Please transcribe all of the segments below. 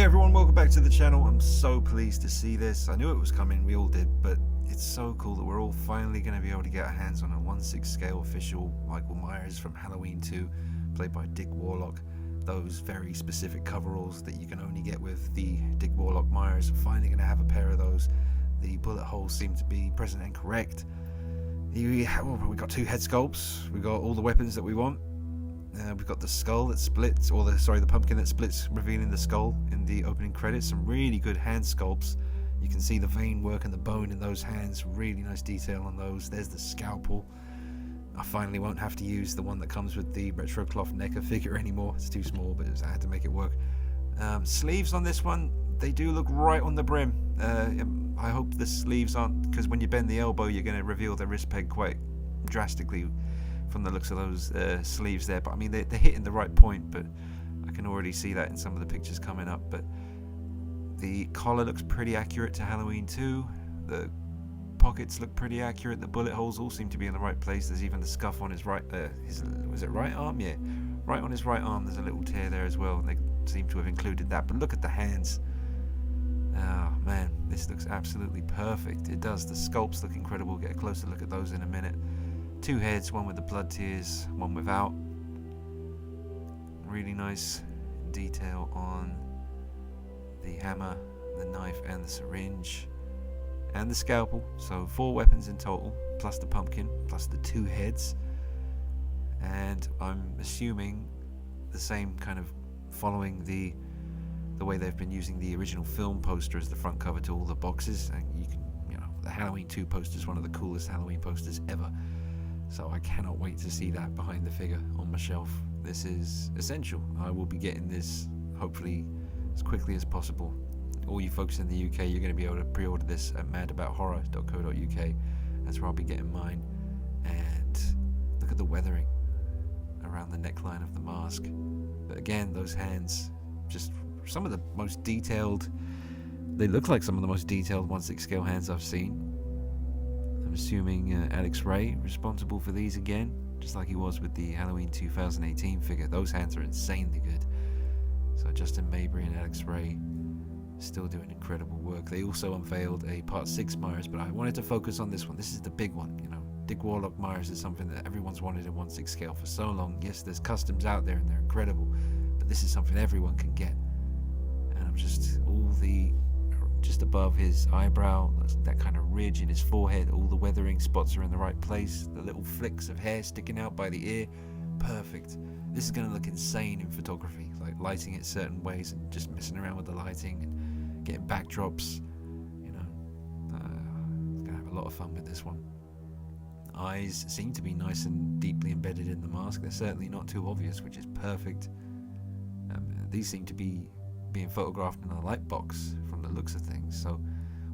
Hey everyone, welcome back to the channel. I'm so pleased to see this. I knew it was coming, we all did, but it's so cool that we're all finally going to be able to get our hands on a 1/6 scale official Michael Myers from Halloween 2, played by Dick Warlock. Those very specific coveralls that you can only get with the Dick Warlock Myers. I'm finally going to have a pair of those. The bullet holes seem to be present and correct. We got two head sculpts, we got all the weapons that we want. We've got the skull that splits, the pumpkin that splits, revealing the skull in the opening credits. Some really good hand sculpts. You can see the vein work and the bone in those hands. Really nice detail on those. There's the scalpel. I finally won't have to use the one that comes with the retro cloth NECA figure anymore. It's too small, but I had to make it work. Sleeves on this one, they do look right on the brim. I hope the sleeves aren't, because when you bend the elbow, you're going to reveal the wrist peg quite drastically from the looks of those sleeves there. But I mean, they're hitting the right point, but I can already see that in some of the pictures coming up. But the collar looks pretty accurate to Halloween 2. The pockets look pretty accurate. The bullet holes all seem to be in the right place. There's even the scuff on his right, was it right arm? Yeah, right on his right arm there's a little tear there as well, and they seem to have included that. But look at the hands. Oh man, this looks absolutely perfect. It does. The sculpts look incredible. Get a closer look at those in a minute. Two heads, one with the blood tears, one without. Really nice detail on the hammer, the knife and the syringe and the scalpel. So 4 weapons in total, plus the pumpkin, plus the 2 heads. And I'm assuming the same kind of following the way they've been using the original film poster as the front cover to all the boxes. And you can, the Halloween 2 poster is one of the coolest Halloween posters ever. So I cannot wait to see that behind the figure on my shelf. This is essential. I will be getting this hopefully as quickly as possible. All you folks in the UK, you're going to be able to pre-order this at madabout.horror.co.uk. That's where I'll be getting mine. And look at the weathering around the neckline of the mask. But again, those hands, just some of the most detailed, they look like some of the most detailed 1/6 scale hands I've seen. I'm assuming Alex Ray responsible for these again, just like he was with the Halloween 2018 figure. Those hands are insanely good. So Justin Mabry and Alex Ray still doing incredible work. They also unveiled a Part 6 Myers, but I wanted to focus on this one. This is the big one. Dick Warlock Myers is something that everyone's wanted in 1/6 scale for so long. Yes, there's customs out there and they're incredible, but this is something everyone can get. And I'm just above his eyebrow, that kind of ridge in his forehead, all the weathering spots are in the right place, the little flicks of hair sticking out by the ear, perfect. This is going to look insane in photography, like lighting it certain ways and just messing around with the lighting and getting backdrops. Going to have a lot of fun with this one. Eyes seem to be nice and deeply embedded in the mask. They're certainly not too obvious, which is perfect. These seem to be being photographed in a light box from the looks of things,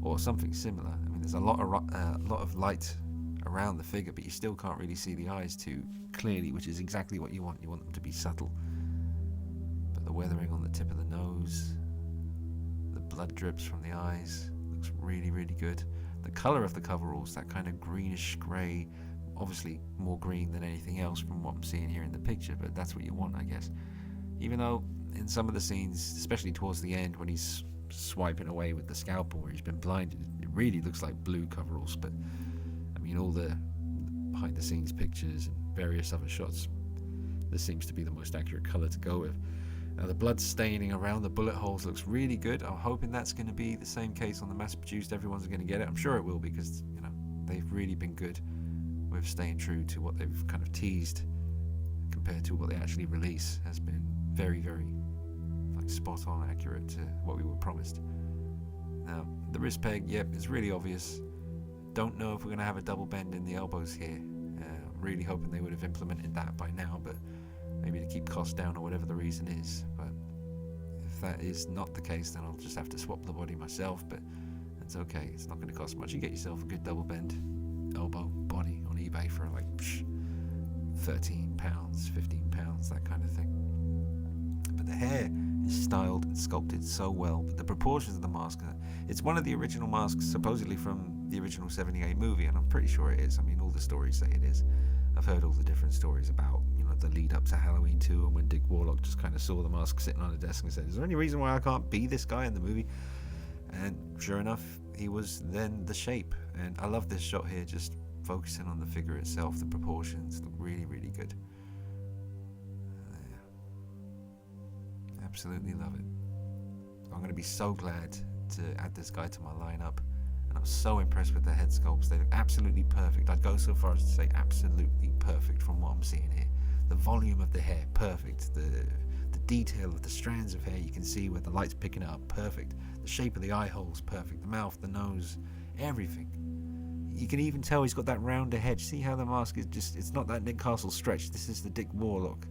or something similar. I mean, there's a lot of light around the figure, but you still can't really see the eyes too clearly, which is exactly what you want. You want them to be subtle. But the weathering on the tip of the nose, the blood drips from the eyes, looks really, really good. The color of the coveralls, that kind of greenish grey, obviously more green than anything else from what I'm seeing here in the picture, but that's what you want, I guess. Even though in some of the scenes, especially towards the end when he's swiping away with the scalpel where he's been blinded, it really looks like blue coveralls. But I mean, all the behind the scenes pictures and various other shots, this seems to be the most accurate color to go with. Now the blood staining around the bullet holes looks really good. I'm hoping that's going to be the same case on the mass produced. Everyone's going to get it. I'm sure it will, because they've really been good with staying true to what they've kind of teased compared to what they actually release. Has been very, very spot on accurate to what we were promised. Now the wrist peg, yep, it's really obvious. Don't know if we're going to have a double bend in the elbows here. I'm really hoping they would have implemented that by now, but maybe to keep costs down or whatever the reason is. But if that is not the case, then I'll just have to swap the body myself, but that's okay. It's not going to cost much. You get yourself a good double bend elbow body on eBay for like £13, £15, that kind of thing. But the hair is styled and sculpted so well, but the proportions of the mask, it's one of the original masks supposedly from the original 78 movie, and I'm pretty sure it is. I mean, all the stories say it is. I've heard all the different stories about of the lead up to Halloween 2, and when Dick Warlock just kind of saw the mask sitting on a desk and said, is there any reason why I can't be this guy in the movie? And sure enough, he was then the Shape. And I love this shot here, just focusing on the figure itself. The proportions look really, really good. Absolutely love it. I'm going to be so glad to add this guy to my lineup, and I'm so impressed with the head sculpts. They look absolutely perfect. I'd go so far as to say absolutely perfect from what I'm seeing here. The volume of the hair, perfect. The detail of the strands of hair, you can see where the light's picking it up, perfect. The shape of the eye holes, perfect. The mouth, the nose, everything. You can even tell he's got that rounder head. See how the mask is just, it's not that Nick Castle stretch. This is the Dick Warlock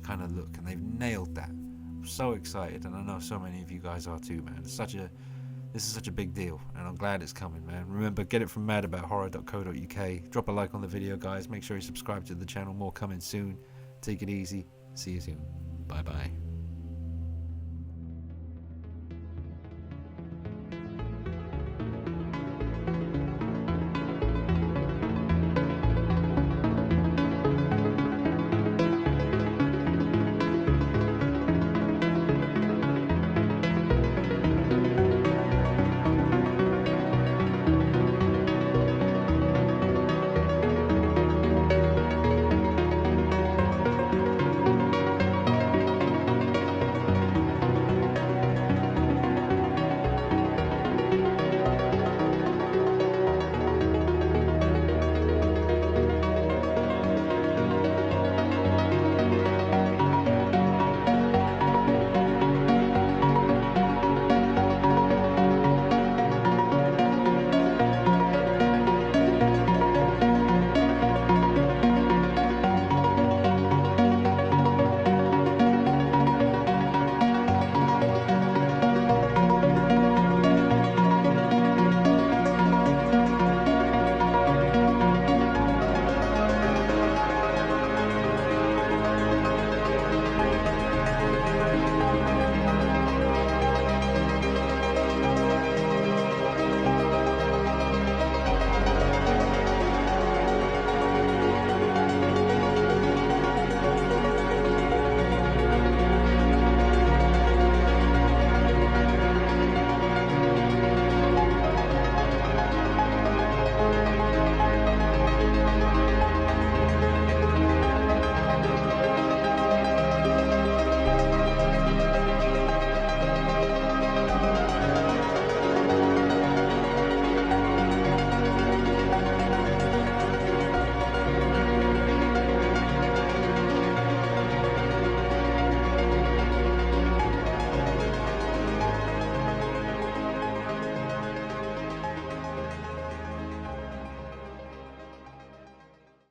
kind of look, and they've nailed that. I'm so excited, and I know so many of you guys are too, man. This is such a big deal, and I'm glad it's coming, man. Remember, get it from madaboutthorror.co.uk. Drop a like on the video, guys. Make sure you subscribe to the channel. More coming soon. Take it easy. See you soon. Bye bye.